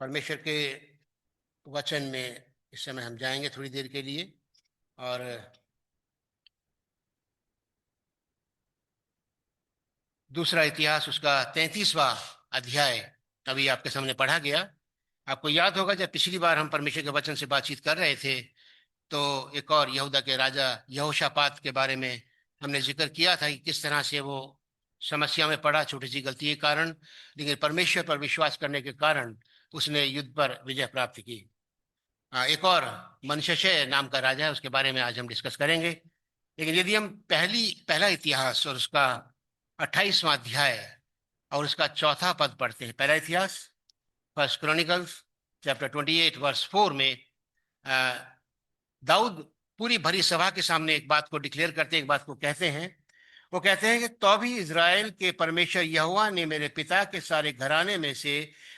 परमेश्वर के वचन में इस समय हम जाएंगे थोड़ी देर के लिए। और दूसरा इतिहास उसका 33वां अध्याय अभी आपके सामने पढ़ा गया। आपको याद होगा जब पिछली बार हम परमेश्वर के वचन से बातचीत कर रहे थे तो एक और यहूदा के राजा यहोशापात के बारे में हमने जिक्र किया था कि किस तरह से वो समस्या में पड़ा छोटी सी गलती के कारण, लेकिन परमेश्वर पर विश्वास करने के कारण उसने युद्ध पर विजय प्राप्त की। एक और मनशेशे नाम का राजा है, उसके बारे में आज हम डिस्कस करेंगे। लेकिन यदि हम पहला इतिहास और उसका 28वां अध्याय और उसका चौथा पद पढ़ते हैं, पहला इतिहास फर्स्ट क्रॉनिकल्स चैप्टर 28 वर्स 4 में दाऊद पूरी भरी सभा के सामने एक बात को डिक्लेयर करते हैं, एक बात को कहते हैं। वो कहते हैं कि तो भी इज़राइल के परमेश्वर यहोवा ने मेरे पिता के सारे घराने में से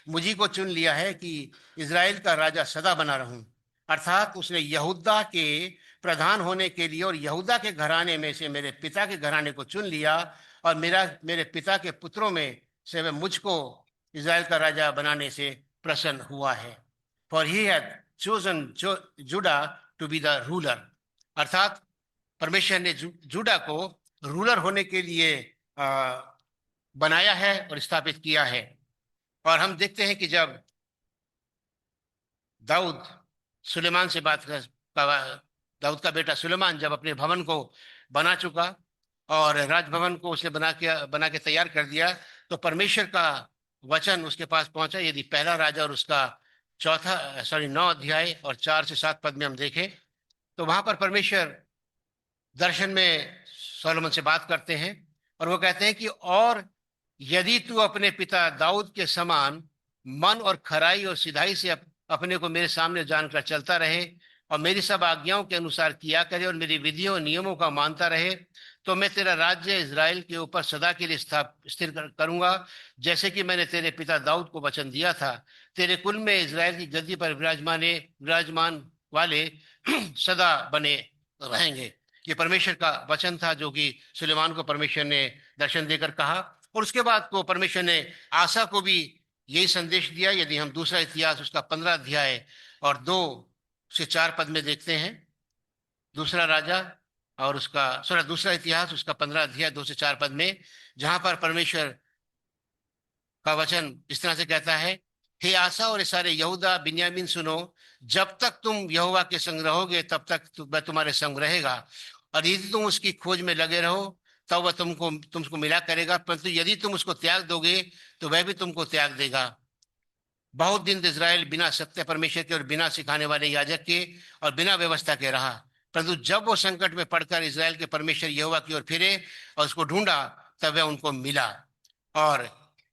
मुझी को चुन लिया है कि इज़राइल का राजा सदा बना रहूं। अर्थात उसने यहूदा के प्रधान होने के लिए और यहूदा के घराने में से मेरे पिता के घराने को चुन लिया और मेरे पिता के पुत्रों में से वह मुझको इज़राइल का राजा बनाने से प्रसन्न हुआ है। फॉर ही हैड चोजन जुडा टू बी द रूलर। अर्थात परमेश्वर ने जुडा को रूलर होने के लिए बनाया है और स्थापित किया है। और हम देखते हैं कि जब दाऊद सुलेमान से बात कर, दाऊद का बेटा सुलेमान जब अपने भवन को बना चुका और राजभवन को उसने बना के तैयार कर दिया, तो परमेश्वर का वचन उसके पास पहुंचा। यदि पहला राजा और उसका 9 अध्याय और 4 से 7 पद में हम देखें तो वहां पर परमेश्वर दर्शन में सोलोमन से बात करते हैं और वो कहते हैं कि और यदि तू अपने पिता दाऊद के समान मन और खराई और सिधाई से अपने को मेरे सामने जानकर चलता रहे और मेरी सब आज्ञाओं के अनुसार किया करे और मेरी विधियों और नियमों का मानता रहे, तो मैं तेरा राज्य इज़राइल के ऊपर सदा के लिए स्थिर करूंगा, जैसे कि मैंने तेरे पिता दाऊद को वचन दिया था। तेरे कुल में इज़राइल की गद्दी पर विराजमान वाले सदा बने रहेंगे। ये परमेश्वर का वचन था जो कि सुलेमान को परमेश्वर ने दर्शन देकर कहा। और उसके बाद को परमेश्वर ने आसा को भी यही संदेश दिया। यदि हम दूसरा इतिहास उसका 15 अध्याय और 2 से 4 पद में देखते हैं, दूसरा राजा और दूसरा इतिहास उसका 15 अध्याय 2 से 4 पद में, जहां पर परमेश्वर का वचन इस तरह से कहता है, हे आसा और सारे यहूदा बिन्यामीन सुनो, जब तक तुम यहोवा के संग रहोगे तब तक वह तुम्हारे संग रहेगा, और यदि तुम उसकी खोज में लगे रहो तब वह तुमको मिला करेगा, परंतु यदि तुम उसको त्याग दोगे तो वह भी तुमको त्याग देगा। बहुत दिन इज़राइल बिना सत्य परमेश्वर के और बिना सिखाने वाले याजक के और बिना व्यवस्था के रहा, परंतु जब वो संकट में पड़कर इज़राइल के परमेश्वर यहोवा की ओर फिरे और उसको ढूंढा तब वह उनको मिला। और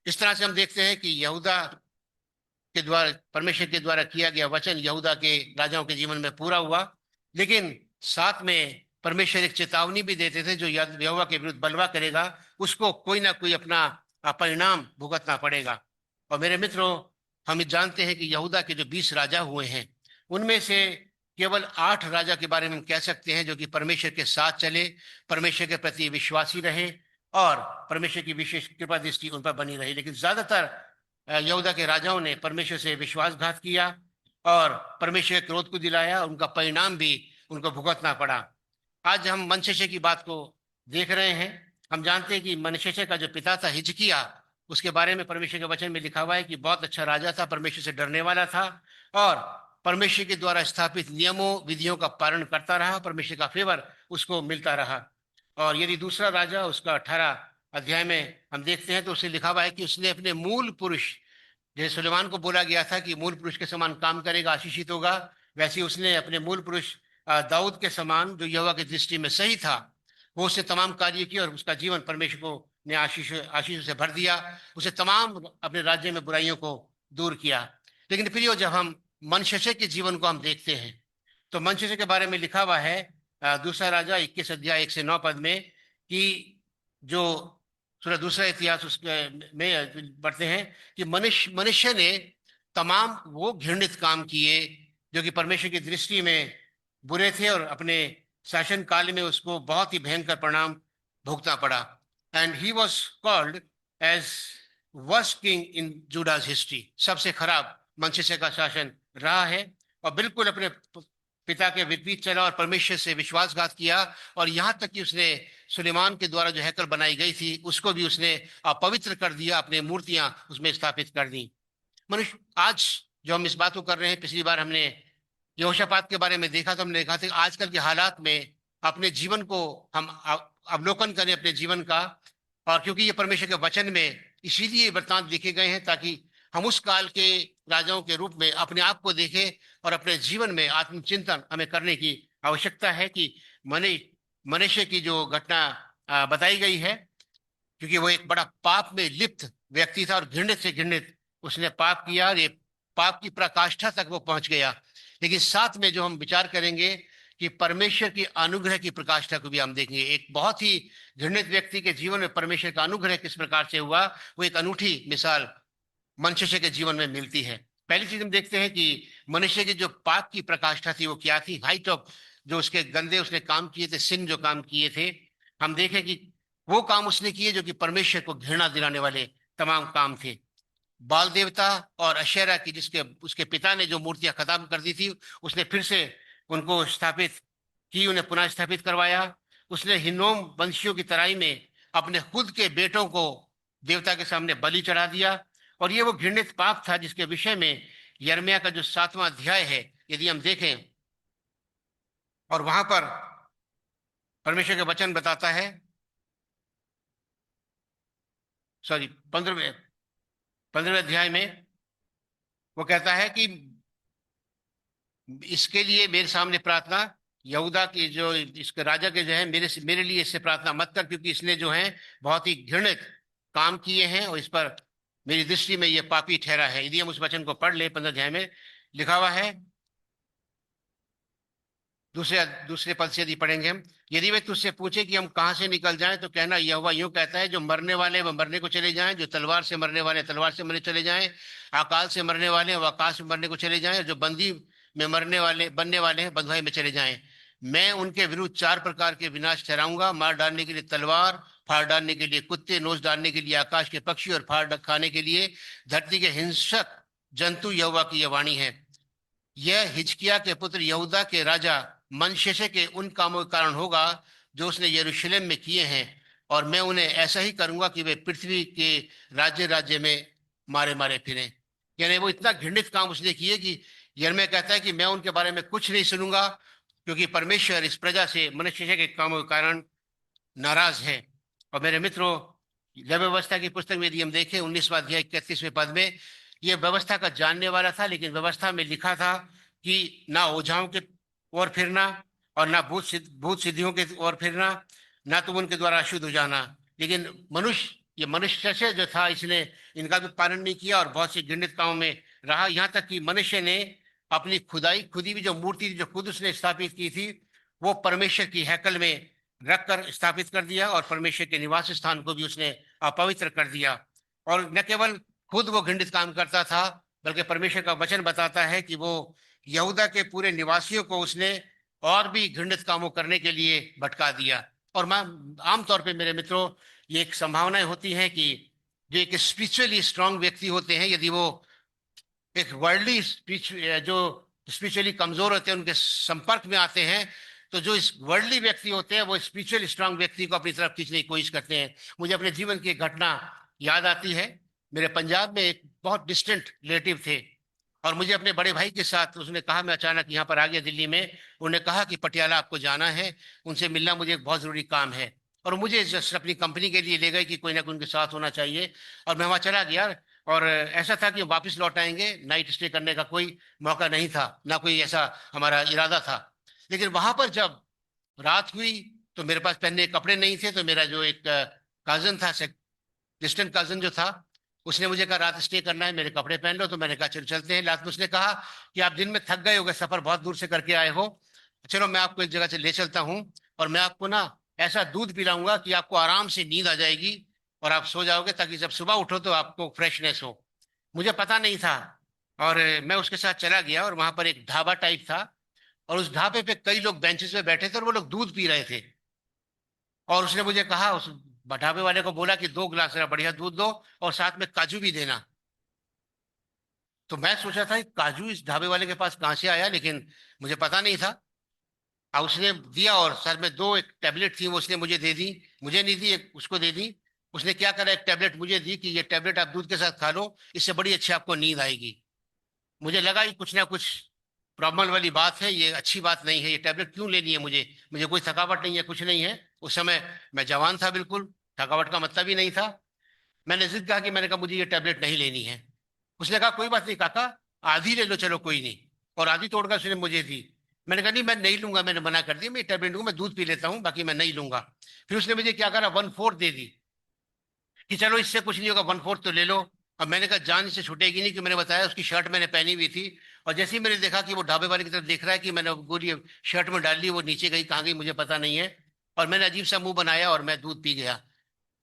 इस तरह से हम देखते हैं कि यहूदा के द्वारा परमेश्वर के द्वारा किया गया वचन यहूदा के राजाओं के जीवन में पूरा हुआ। लेकिन साथ में परमेश्वर एक चेतावनी भी देते थे, जो यहोवा के विरुद्ध बलवा करेगा उसको कोई ना कोई अपना परिणाम भुगतना पड़ेगा। और मेरे मित्रों, हम जानते हैं कि यहूदा के जो 20 राजा हुए हैं उनमें से केवल 8 राजा के बारे में हम कह सकते हैं जो कि परमेश्वर के साथ चले, परमेश्वर के प्रति विश्वासी रहे और परमेश्वर की विशेष कृपा दृष्टि उन पर बनी रही। लेकिन ज्यादातर यहूदा के राजाओं ने परमेश्वर से विश्वासघात किया और परमेश्वर के क्रोध को दिलाया, उनका परिणाम भी उनको भुगतना पड़ा। आज हम मनशेशे की बात को देख रहे हैं। हम जानते हैं कि मनशेशे का जो पिता था हिजकिय्याह, उसके बारे में परमेश्वर के वचन में लिखा हुआ है कि बहुत अच्छा राजा था, परमेश्वर से डरने वाला था और परमेश्वर के द्वारा स्थापित नियमों विधियों का पालन करता रहा, परमेश्वर का फेवर उसको मिलता रहा। और यदि दूसरा राजा उसका 18 अध्याय में हम देखते हैं तो उसे लिखा हुआ है कि उसने अपने मूल पुरुष, जैसे सुलेमान को बोला गया था कि मूल पुरुष के समान काम करेगा आशीषित होगा, वैसे उसने अपने मूल पुरुष दाऊद के समान, जो यहोवा की दृष्टि में सही था, वो उसने तमाम कार्य किए और उसका जीवन परमेश्वर को ने आशीषों से भर दिया। उसे तमाम अपने राज्य में बुराइयों को दूर किया। लेकिन फिर जब हम मनशेशे के जीवन को हम देखते हैं तो मनशेशे के बारे में लिखा हुआ है दूसरा राजा 21 अध्याय 1 से 9 पद में कि जो दूसरा इतिहास उसमें में पढ़ते हैं कि मनुष्य ने तमाम वो घृणित काम किए जो कि परमेश्वर की दृष्टि में बुरे थे और अपने शासन काल में उसको बहुत ही भयंकर परिणाम भुगतना पड़ा। And he was called as worst king in Judah's history, सबसे खराब मनशेशे का शासन रहा है, और बिल्कुल अपने पिता के विपरीत चला और परमेश्वर से विश्वासघात किया। और यहाँ तक कि उसने सुलेमान के द्वारा जो हैकल बनाई गई थी उसको भी उसने अपवित्र कर दिया, अपने मूर्तियां उसमें स्थापित कर दी। मनुष्य आज जो हम इस बात को कर रहे हैं, पिछली बार हमने यहोशापात के बारे में देखा, तो हमने देखा था कि आजकल के हालात में अपने जीवन को हम अवलोकन करें अपने जीवन का। और क्योंकि ये परमेश्वर के वचन में इसीलिए वृत्तांत लिखे गए हैं ताकि हम उस काल के राजाओं के रूप में अपने आप को देखें और अपने जीवन में आत्मचिंतन हमें करने की आवश्यकता है कि मनुष्य की जो घटना बताई गई है, क्योंकि वो एक बड़ा पाप में लिप्त व्यक्ति था और घृणित से घृणित उसने पाप किया और ये पाप की पराकाष्ठा तक वो पहुंच गया। लेकिन साथ में जो हम विचार करेंगे कि परमेश्वर की अनुग्रह की प्रकाष्ठा को भी हम देखेंगे। एक बहुत ही घृणित व्यक्ति के जीवन में परमेश्वर का अनुग्रह किस प्रकार से हुआ, वो एक अनूठी मिसाल मनुष्य के जीवन में मिलती है। पहली चीज हम देखते हैं कि मनुष्य की जो पाप की प्रकाष्ठा थी वो क्या थी। हाइट ऑफ जो उसके गंदे उसने काम किए थे, सिन जो काम किए थे, हम देखें कि वो काम उसने किए जो कि परमेश्वर को घृणा दिलाने वाले तमाम काम थे। बाल देवता और अशेरा की, जिसके उसके पिता ने जो मूर्तियां खत्म कर दी थी, उसने फिर से उनको स्थापित की, उन्हें पुनः स्थापित करवाया। उसने हिन्नोम वंशियों की तराई में अपने खुद के बेटों को देवता के सामने बलि चढ़ा दिया। और ये वो घृणित पाप था जिसके विषय में यिर्मयाह का जो 7वां अध्याय है यदि हम देखें, और वहां पर परमेश्वर के वचन बताता है, सॉरी 15वें अध्याय में वो कहता है कि इसके लिए मेरे सामने प्रार्थना, यहूदा की जो इसके राजा के जो है, मेरे लिए इससे प्रार्थना मत कर, क्योंकि इसने जो है बहुत ही घृणित काम किए हैं और इस पर मेरी दृष्टि में ये पापी ठहरा है। यदि हम उस वचन को पढ़ ले, 15 अध्याय में लिखा हुआ है, दूसरे दूसरे पद से यदि पढ़ेंगे हम, यदि वे तुझसे पूछे कि हम कहाँ से निकल जाएं तो कहना, यहोवा यूं कहता है, जो मरने वाले वह मरने को चले जाएं, जो तलवार से मरने वाले तलवार से मरने चले जाएं, अकाल से मरने वाले वह आकाश में मरने को चले जाएं, जो बंदी में मरने वाले बनने वाले हैं बंधुआई में चले जाएं। मैं उनके विरुद्ध 4 प्रकार के विनाश ठहराऊंगा, मार डालने के लिए तलवार, फाड़ डालने के लिए कुत्ते, नोच डालने के लिए आकाश के पक्षी और फाड़ खाने के लिए धरती के हिंसक जंतु। यहोवा की यह वाणी है। यह हिजकिय्याह के पुत्र यहूदा के राजा मनशेशे के उन कामों के कारण होगा जो उसने यरूशलेम में किए हैं, और मैं उन्हें ऐसा ही करूंगा कि वे पृथ्वी के राज्य राज्य में मारे मारे फिरें। यानी वो इतना घृणित काम उसने किए कि यिर्मयाह कहता है कि मैं उनके बारे में कुछ नहीं सुनूंगा, क्योंकि परमेश्वर इस प्रजा से मनशेशे के कामों के कारण नाराज है। और मेरे मित्रों, जब व्यवस्था की पुस्तक में यदि हम देखें 19वां अध्याय 31वें पद में, यह व्यवस्था का जानने वाला था, लेकिन व्यवस्था में लिखा था कि ना ओझाओं के ओर फिरना और ना भूत सिद्धियों के ओर फिरना, ना तुम उनके द्वारा अशुद्ध हो जाना। लेकिन ये मनुष्य से जो था, इसने इनका भी पालन नहीं किया और बहुत से घृणित कामों में रहा। यहाँ तक कि मनुष्य ने अपनी खुदी हुई जो मूर्ति जो खुद उसने स्थापित की थी, वो परमेश्वर की हैकल में रख कर स्थापित कर दिया और परमेश्वर के निवास स्थान को भी उसने अपवित्र कर दिया। और न केवल खुद वो घृणित काम करता था, बल्कि परमेश्वर का वचन बताता है कि वो यहूदा के पूरे निवासियों को उसने और भी घृणित कामों करने के लिए भटका दिया। और मैं आमतौर पे मेरे मित्रों, ये एक संभावनाएं होती हैं कि जो एक स्पिरिचुअली स्ट्रांग व्यक्ति होते हैं, यदि वो एक वर्ल्डली जो स्पिरिचुअली कमजोर होते हैं उनके संपर्क में आते हैं, तो जो इस वर्ल्डली व्यक्ति होते हैं वो स्पिरिचुअली स्ट्रांग व्यक्ति को अपनी तरफ खींचने की कोशिश करते हैं। मुझे अपने जीवन की एक घटना याद आती है। मेरे पंजाब में एक बहुत डिस्टेंट रिलेटिव थे, और मुझे अपने बड़े भाई के साथ उसने कहा, मैं अचानक यहाँ पर आ गया दिल्ली में, उन्होंने कहा कि पटियाला आपको जाना है, उनसे मिलना मुझे एक बहुत जरूरी काम है। और मुझे जस्ट अपनी कंपनी के लिए ले गए कि कोई ना कोई उनके साथ होना चाहिए, और मैं वहाँ चला गया। और ऐसा था कि वापस लौट आएंगे, नाइट स्टे करने का कोई मौका नहीं था, ना कोई ऐसा हमारा इरादा था। लेकिन वहां पर जब रात हुई तो मेरे पास पहनने के कपड़े नहीं थे, तो मेरा जो एक कजन था, डिस्टेंट कजन जो था, उसने मुझे कहा रात स्टे करना है, मेरे कपड़े पहन लो। तो मैंने कहा चलो चलते हैं। रात में उसने कहा कि आप दिन में थक गए होगे, सफर बहुत दूर से करके आए हो, चलो मैं आपको एक जगह से ले चलता हूँ, और मैं आपको ना ऐसा दूध पिलाऊंगा कि आपको आराम से नींद आ जाएगी और आप सो जाओगे, ताकि जब सुबह उठो तो आपको फ्रेशनेस हो। मुझे पता नहीं था, और मैं उसके साथ चला गया, और वहां पर एक ढाबा टाइप था, और उस ढाबे पे कई लोग बेंचेस पे बैठे थे और वो लोग दूध पी रहे थे। और उसने मुझे कहा, उस ढाबे वाले को बोला कि 2 गिलास जरा बढ़िया दूध दो और साथ में काजू भी देना। तो मैं सोचा था कि काजू इस ढाबे वाले के पास कहाँ से आया, लेकिन मुझे पता नहीं था। और उसने दिया, और सर में दो एक टैबलेट थी वो उसने मुझे दे दी। मुझे नहीं दी, एक उसको दे दी। उसने क्या करा, एक टैबलेट मुझे दी कि ये टैबलेट आप दूध के साथ खा लो, इससे बड़ी अच्छी आपको नींद आएगी। मुझे लगा कि कुछ ना कुछ प्रॉब्लम वाली बात है, ये अच्छी बात नहीं है, ये टैबलेट क्यों लेनी है मुझे, मुझे कोई थकावट नहीं है, कुछ नहीं है। उस समय मैं जवान था बिल्कुल, थकावट का मतलब ही नहीं था। मैंने जिद कहा कि मैंने कहा मुझे ये टैबलेट नहीं लेनी है। उसने कहा कोई बात नहीं काका, आधी ले लो, चलो कोई नहीं। और आधी तोड़कर उसने मुझे दी। मैंने कहा नहीं मैं नहीं लूंगा, मैंने मना कर दिया, मैं ये टैबलेट लूंगा, मैं दूध पी लेता हूँ, बाकी मैं नहीं लूंगा। फिर उसने मुझे क्या करा, 1/4 दे दी कि चलो इससे कुछ नहीं होगा, 1/4 तो ले लो। अब मैंने कहा जान इससे छूटेगी नहीं, कि मैंने बताया उसकी शर्ट मैंने पहनी हुई थी। और जैसे ही मैंने देखा कि वो ढाबे वाले की तरफ देख रहा है कि मैंने वो गोली शर्ट में डाल ली, वो नीचे गई, कहाँ गई मुझे पता नहीं है। और मैंने अजीब सा मुंह बनाया और मैं दूध पी गया।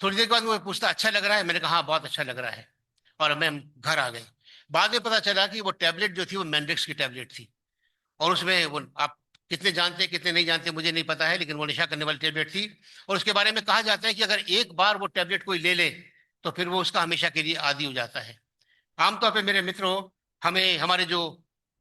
थोड़ी देर के बाद वो पूछता अच्छा लग रहा है, मैंने कहा हाँ बहुत अच्छा लग रहा है। और मैं घर आ गई। बाद में पता चला कि वो टैबलेट जो थी वो मैंड्रिक्स की टैबलेट थी। और उसमें वो आप कितने जानते हैं कितने नहीं जानते मुझे नहीं पता है, लेकिन वो नशा करने वाली टैबलेट थी। और उसके बारे में कहा जाता है कि अगर एक बार वो टैबलेट कोई ले ले तो फिर वो उसका हमेशा के लिए आदी हो जाता है। आमतौर पे मेरे मित्रों, हमें हमारे जो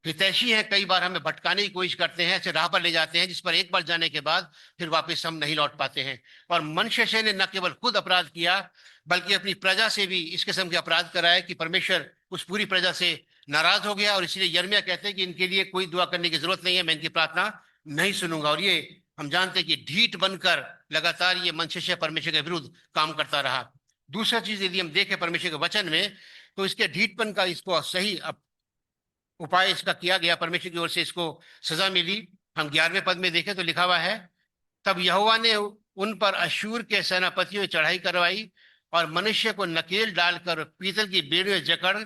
हितैषी हैं कई बार हमें भटकाने की कोशिश करते हैं, ऐसे राह पर ले जाते हैं जिस पर एक बार जाने के बाद फिर वापस हम नहीं लौट पाते हैं। और मनुष्य ने न केवल खुद अपराध किया, बल्कि अपनी प्रजा से भी इस किस्म के अपराध कराए कि परमेश्वर उस पूरी प्रजा से नाराज हो गया। और इसलिए यिर्मयाह कहते हैं कि इनके लिए कोई दुआ करने की जरूरत नहीं है, मैं इनकी प्रार्थना नहीं सुनूंगा। और ये हम जानते हैं कि ढीठ बनकर लगातार ये मनुष्य परमेश्वर के विरुद्ध काम करता रहा। दूसरा चीज यदि हम देखें परमेश्वर के वचन में, तो इसके ढीठपन का इसको सही उपाय इसका किया गया, परमेश्वर की ओर से इसको सजा मिली। हम 11वें पद में देखें तो लिखा हुआ है, तब यहोवा ने उन पर अश्शूर के सेनापतियों ने चढ़ाई करवाई, और मनुष्य को नकेल डालकर पीतल की बेड़ियों में जकड़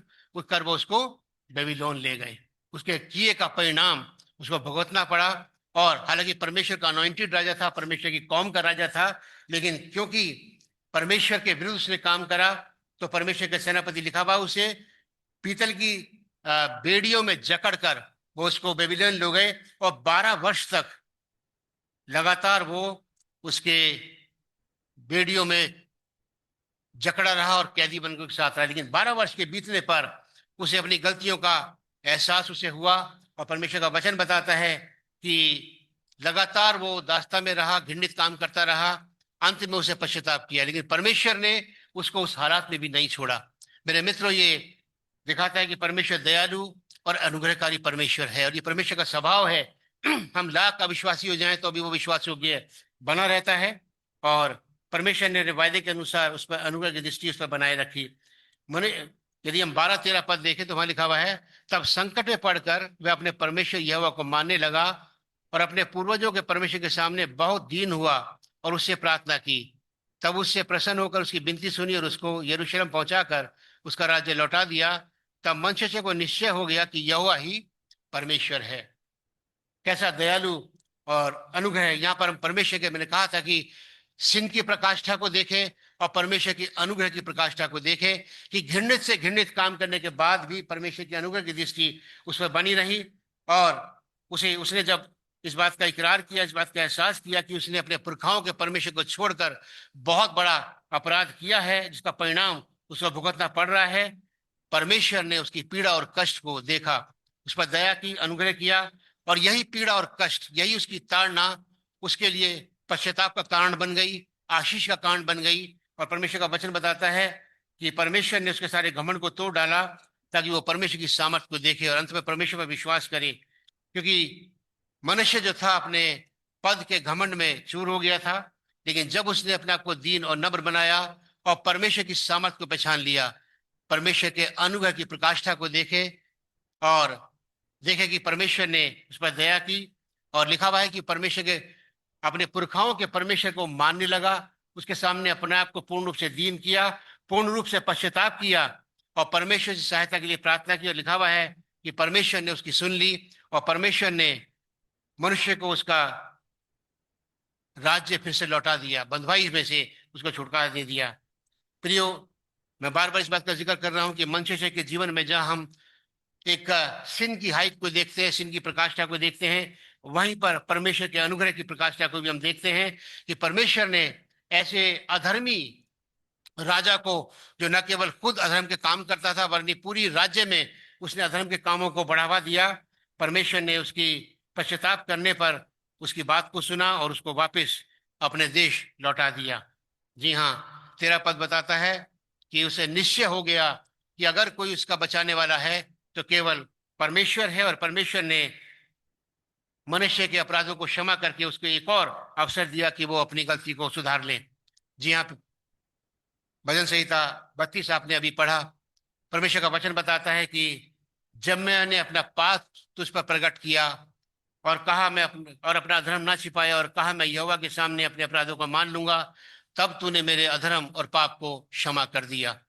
कर वो उसको बेबीलोन ले गए। उसके किए का परिणाम उसको भुगतना पड़ा। और हालांकि परमेश्वर का अनॉइंटेड राजा था, परमेश्वर की कौम का राजा था, लेकिन क्योंकि परमेश्वर के विरुद्ध उसने काम करा, तो परमेश्वर के सेनापति लिखा हुआ उसे पीतल की बेड़ियों में जकड़ कर वो उसको बेबीलोन ले गए। और 12 वर्ष तक लगातार वो उसके बेड़ियों में जकड़ा रहा और कैदी बनकर के साथ रहा। लेकिन 12 वर्ष के बीतने पर उसे अपनी गलतियों का एहसास उसे हुआ। और परमेश्वर का वचन बताता है कि लगातार वो दास्ता में रहा, घृणित काम करता रहा, अंत में उसे पश्चाताप किया, लेकिन परमेश्वर ने उसको उस हालात में भी नहीं छोड़ा। मेरे मित्रों, ये दिखाता है कि परमेश्वर दयालु और अनुग्रहकारी परमेश्वर है, और ये परमेश्वर का स्वभाव है। हम लाख अविश्वासी हो जाएं तो भी वो विश्वास योग्य बना रहता है। और परमेश्वर ने वायदे के अनुसार उस पर अनुग्रह की दृष्टि उस पर बनाए रखी। मने यदि हम 12-13 पद देखें तो वहां लिखा हुआ है, तब संकट में पड़कर वह अपने परमेश्वर यहोवा को मानने लगा, और अपने पूर्वजों के परमेश्वर के सामने बहुत दीन हुआ और उससे प्रार्थना की। तब उससे प्रसन्न होकर उसकी विनती सुनी और उसको यरूशलेम पहुंचाकर उसका राज्य लौटा दिया। तब मनुष्य को निश्चय हो गया कि यहोवा ही परमेश्वर है। कैसा दयालु और अनुग्रह है। यहाँ पर हम परमेश्वर के, मैंने कहा था कि सिंह की प्रकाष्ठा को देखें और परमेश्वर की अनुग्रह की प्रकाष्ठा को देखें, कि घृणित से घृणित काम करने के बाद भी परमेश्वर की अनुग्रह की दृष्टि उस पर बनी रही। और उसे उसने जब इस बात का इकरार किया, इस बात का एहसास किया कि उसने अपने पुरखाओं के परमेश्वर को छोड़कर बहुत बड़ा अपराध किया है, जिसका परिणाम उसको भुगतना पड़ रहा है, परमेश्वर ने उसकी पीड़ा और कष्ट को देखा, उस पर दया की, अनुग्रह किया। और यही पीड़ा और कष्ट, यही उसकी ताड़ना उसके लिए पश्चाताप का कारण बन गई, आशीष का कारण बन गई। और परमेश्वर का वचन बताता है कि परमेश्वर ने उसके सारे घमंड को तोड़ डाला, ताकि वो परमेश्वर की सामर्थ को देखे और अंत में परमेश्वर पर विश्वास करे। क्योंकि मनुष्य जो था अपने पद के घमंड में चूर हो गया था, लेकिन जब उसने अपने आप को दीन और नम्र बनाया और परमेश्वर की सामर्थ को पहचान लिया, परमेश्वर के अनुग्रह की प्रकाष्ठा को देखे, और देखे कि परमेश्वर ने उस पर दया की। और लिखा हुआ है कि परमेश्वर के, अपने पुरखाओं के परमेश्वर को मानने लगा, उसके सामने अपने आप को पूर्ण रूप से दीन किया, पूर्ण रूप से पश्चाताप किया, और परमेश्वर की सहायता के लिए प्रार्थना की। और लिखा हुआ है कि परमेश्वर ने उसकी सुन ली, और परमेश्वर ने मनुष्य को उसका राज्य फिर से लौटा दिया, बंधुआई में से उसको छुटकारा दे दिया। प्रियो, मैं बार बार इस बात का जिक्र कर रहा हूं कि मनुष्य के जीवन में जहां हम एक सिन की हाइट को देखते हैं, सिन की प्रकाष्ठा को देखते हैं, वहीं पर परमेश्वर के अनुग्रह की प्रकाष्ठा को भी हम देखते हैं, कि परमेश्वर ने ऐसे अधर्मी राजा को, जो न केवल खुद अधर्म के काम करता था वरन पूरी राज्य में उसने अधर्म के कामों को बढ़ावा दिया, परमेश्वर ने उसकी पश्चाताप करने पर उसकी बात को सुना और उसको वापस अपने देश लौटा दिया। जी हाँ, 13 पद बताता है कि उसे निश्चय हो गया कि अगर कोई उसका बचाने वाला है तो केवल परमेश्वर है, और परमेश्वर ने मनुष्य के अपराधों को क्षमा करके उसको एक और अवसर दिया कि वो अपनी गलती को सुधार ले। जी हाँ, भजन संहिता 32 आपने अभी पढ़ा। परमेश्वर का वचन बताता है कि जब मैंने अपना पाप तुझ पर प्रकट किया और कहा मैं और अपना अधर्म ना छिपाया और कहा मैं यहोवा के सामने अपने अपराधों को मान लूंगा, तब तूने मेरे अधर्म और पाप को क्षमा कर दिया।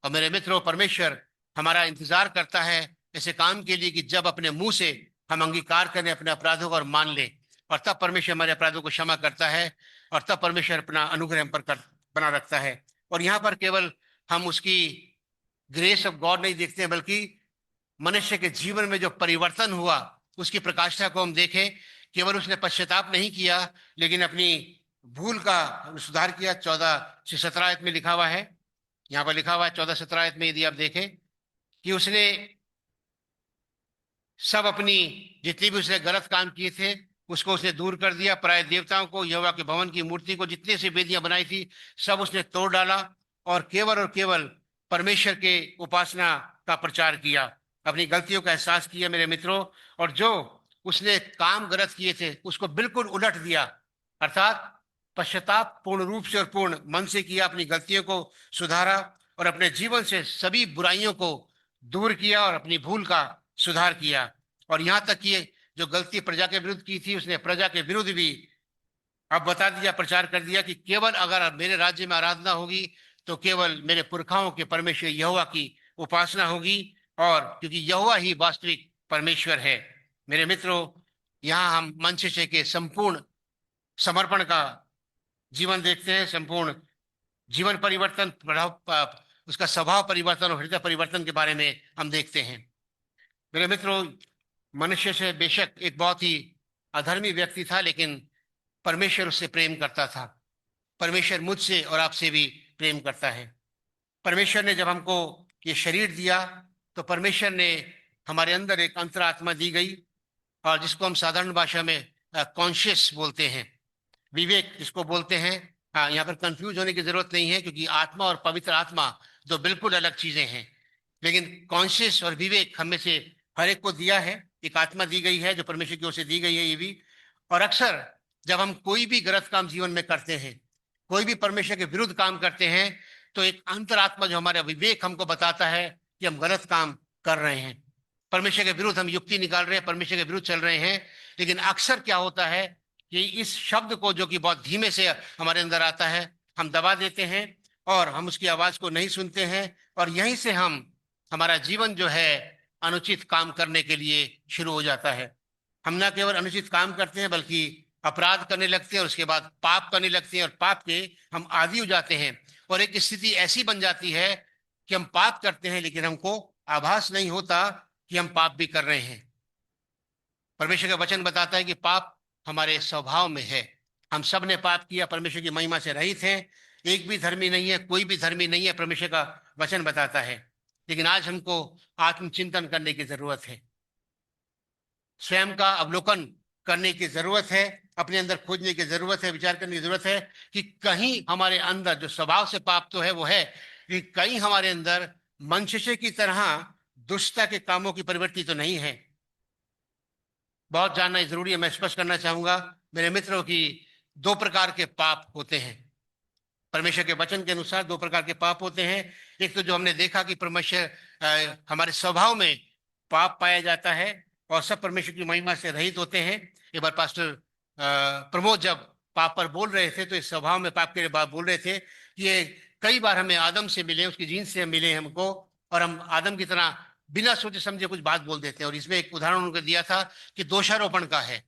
और मेरे मित्रों, परमेश्वर हमारा इंतजार करता है ऐसे काम के लिए कि जब अपने मुंह से हम अंगीकार करें अपने अपराधों को और मान लें, और तब परमेश्वर हमारे अपराधों को क्षमा करता है, और तब परमेश्वर अपना अनुग्रह हम पर बना रखता है। और यहाँ पर केवल हम उसकी ग्रेस ऑफ गॉड नहीं देखते हैं, बल्कि मनुष्य के जीवन में जो परिवर्तन हुआ उसकी प्रकाष्ठा को हम देखें। केवल उसने पश्चाताप नहीं किया, लेकिन अपनी भूल का सुधार किया। 14 से 17 आयत में लिखा हुआ है, यहाँ पर लिखा हुआ है 14-17 आयत में, यदि आप देखें कि उसने सब अपनी जितनी भी उसने गलत काम किए थे उसको उसने दूर कर दिया। पराये देवताओं को, यहोवा के भवन की मूर्ति को, जितनी सी वेदियां बनाई थी सब उसने तोड़ डाला और केवल परमेश्वर के उपासना का प्रचार किया। अपनी गलतियों का एहसास किया मेरे मित्रों, और जो उसने काम गलत किए थे उसको बिल्कुल उलट दिया, अर्थात पश्चाताप पूर्ण रूप से और पूर्ण मन से किया, अपनी गलतियों को सुधारा और अपने जीवन से सभी बुराइयों को दूर किया और अपनी भूल का सुधार किया। और यहां तक कि जो गलती प्रजा के विरुद्ध की थी उसने प्रजा के विरुद्ध भी अब बता दिया, प्रचार कर दिया कि केवल अगर मेरे राज्य में आराधना होगी तो केवल मेरे पुरखाओं के परमेश्वर यहोवा की उपासना होगी, और क्योंकि यहोवा ही वास्तविक परमेश्वर है। मेरे मित्रों, यहाँ हम मनुष्य के संपूर्ण समर्पण का जीवन देखते हैं, संपूर्ण जीवन परिवर्तन, उसका स्वभाव परिवर्तन और हृदय परिवर्तन के बारे में हम देखते हैं। मेरे मित्रों, मनुष्य से बेशक एक बहुत ही अधर्मी व्यक्ति था, लेकिन परमेश्वर उससे प्रेम करता था। परमेश्वर मुझसे और आपसे भी प्रेम करता है। परमेश्वर ने जब हमको ये शरीर दिया तो परमेश्वर ने हमारे अंदर एक अंतरात्मा दी गई, और जिसको हम साधारण भाषा में कॉन्शियस बोलते हैं, विवेक जिसको बोलते हैं। हाँ, यहाँ पर कंफ्यूज होने की जरूरत नहीं है, क्योंकि आत्मा और पवित्र आत्मा दो बिल्कुल अलग चीजें हैं। लेकिन कॉन्शियस और विवेक हम में से हर एक को दिया है, एक आत्मा दी गई है जो परमेश्वर की ओर से दी गई है ये भी। और अक्सर जब हम कोई भी गलत काम जीवन में करते हैं, कोई भी परमेश्वर के विरुद्ध काम करते हैं, तो एक अंतरात्मा जो हमारा विवेक हमको बताता है कि हम गलत काम कर रहे हैं, परमेश्वर के विरुद्ध हम युक्ति निकाल रहे हैं, परमेश्वर के विरुद्ध चल रहे हैं। लेकिन अक्सर क्या होता है कि इस शब्द को, जो कि बहुत धीमे से हमारे अंदर आता है, हम दबा देते हैं और हम उसकी आवाज को नहीं सुनते हैं, और यहीं से हमारा जीवन जो है अनुचित काम करने के लिए शुरू हो जाता है। हम ना केवल अनुचित काम करते हैं बल्कि अपराध करने लगते हैं, और उसके बाद पाप करने लगते हैं, और पाप के हम आदी हो जाते हैं। और एक स्थिति ऐसी बन जाती है कि हम पाप करते हैं लेकिन हमको आभास नहीं होता कि हम पाप भी कर रहे हैं। परमेश्वर का वचन बताता है कि पाप हमारे स्वभाव में है। हम सब ने पाप किया, परमेश्वर की महिमा से रहित हैं, एक भी धर्मी नहीं है, कोई भी धर्मी नहीं है, परमेश्वर का वचन बताता है। लेकिन आज हमको आत्मचिंतन करने की जरूरत है, स्वयं का अवलोकन करने की जरूरत है, अपने अंदर खोजने की जरूरत है, विचार करने की जरूरत है कि कहीं हमारे अंदर जो स्वभाव से पाप तो है वो है, कि कहीं हमारे अंदर मनुष्य की तरह दुष्टता के कामों की प्रवृत्ति तो नहीं है। बहुत जानना जरूरी है। मैं स्पष्ट करना चाहूंगा मेरे मित्रों की दो प्रकार के पाप होते हैं। परमेश्वर के वचन के अनुसार दो प्रकार के पाप होते हैं। एक तो जो हमने देखा कि परमेश्वर हमारे स्वभाव में पाप पाया जाता है और सब परमेश्वर की महिमा से रहित होते हैं। एक बार पास्टर प्रमोद जब पाप पर बोल रहे थे तो इस स्वभाव में पाप के बाद बोल रहे थे कि ये कई बार हमें आदम से मिले, उसकी जीन से मिले हमको, और हम आदम की तरह बिना सोचे समझे कुछ बात बोल देते हैं। और इसमें एक उदाहरण उनको दिया था कि दोषारोपण का है।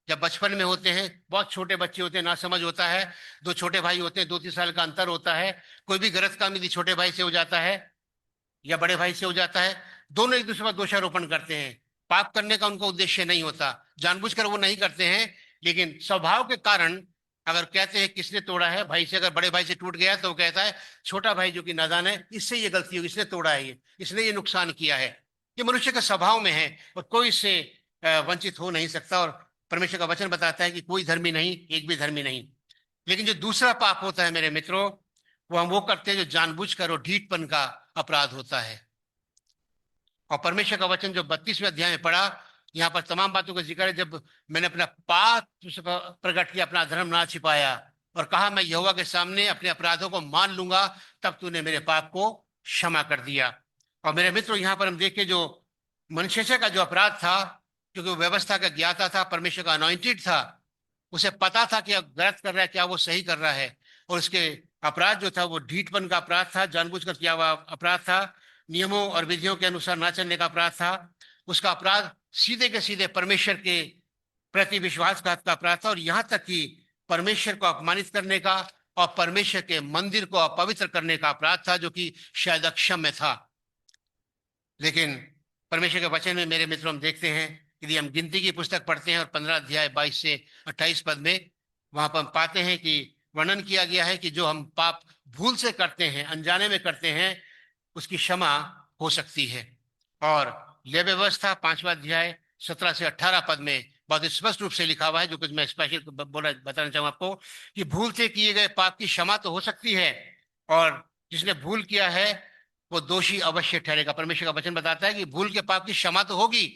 जब बचपन में होते हैं, बहुत छोटे बच्चे होते हैं, ना समझ होता है, दो छोटे भाई होते हैं, 2-3 साल का अंतर होता है, कोई भी गलत काम यदि छोटे भाई से हो जाता है या बड़े भाई से हो जाता है, दोनों एक दूसरे पर दोषारोपण करते हैं। पाप करने का उनका उद्देश्य नहीं होता, जानबूझकर वो नहीं करते हैं, लेकिन स्वभाव के कारण अगर कहते हैं किसने तोड़ा है भाई से, अगर बड़े भाई से टूट गया तो वो कहता है छोटा भाई जो कि नादान है, इससे ये गलती हुई, इसने तोड़ा है, ये इसने ये नुकसान किया है। ये मनुष्य के स्वभाव में है और कोई इससे वंचित हो नहीं सकता। और परमेश्वर का वचन बताता है कि कोई धर्मी नहीं, एक भी धर्मी नहीं। लेकिन जो दूसरा पाप होता है मेरे मित्रों, वो हम वो करते हैं जो जानबूझकर और ढीठपन का अपराध होता है। और परमेश्वर का वचन जो 32वें अध्याय में पढ़ा, यहाँ पर तमाम बातों का जिक्र है। जब मैंने अपना पाप तुझसे प्रकट किया, अपना धर्म ना छिपाया और कहा मैं यहोवा के सामने अपने अपराधों को मान लूंगा, तब तूने मेरे पाप को क्षमा कर दिया। और मेरे मित्रों, यहाँ पर हम देखें जो मनशेषा का जो अपराध था, क्योंकि वो व्यवस्था का ज्ञाता था, परमेश्वर का अनॉइंटेड था, उसे पता था कि अब गलत कर रहा है, क्या वो सही कर रहा है। और उसके अपराध जो था वो ढीठपन का अपराध था, जानबूझकर किया हुआ अपराध था, नियमों और विधियों के अनुसार ना चलने का अपराध था। उसका अपराध सीधे के सीधे परमेश्वर के प्रति विश्वासघात का अपराध था, और यहाँ तक कि परमेश्वर को अपमानित करने का और परमेश्वर के मंदिर को अपवित्र करने का अपराध था, जो कि शायद अक्षम्य था। लेकिन परमेश्वर के वचन में मेरे मित्रों हम देखते हैं, यदि हम गिनती की पुस्तक पढ़ते हैं और 15 अध्याय 22 से 28 पद में, वहां पर हम पाते हैं कि वर्णन किया गया है कि जो हम पाप भूल से करते हैं, अनजाने में करते हैं, उसकी क्षमा हो सकती है। और लेवी व्यवस्था 5वां अध्याय 17 से 18 पद में बहुत स्पष्ट रूप से लिखा हुआ है, जो कुछ मैं स्पेशल बोला बताना चाहूँ आपको, कि भूल से किए गए पाप की क्षमा तो हो सकती है, और जिसने भूल किया है वो दोषी अवश्य ठहरेगा। परमेश्वर का वचन बताता है कि भूल के पाप की क्षमा तो होगी,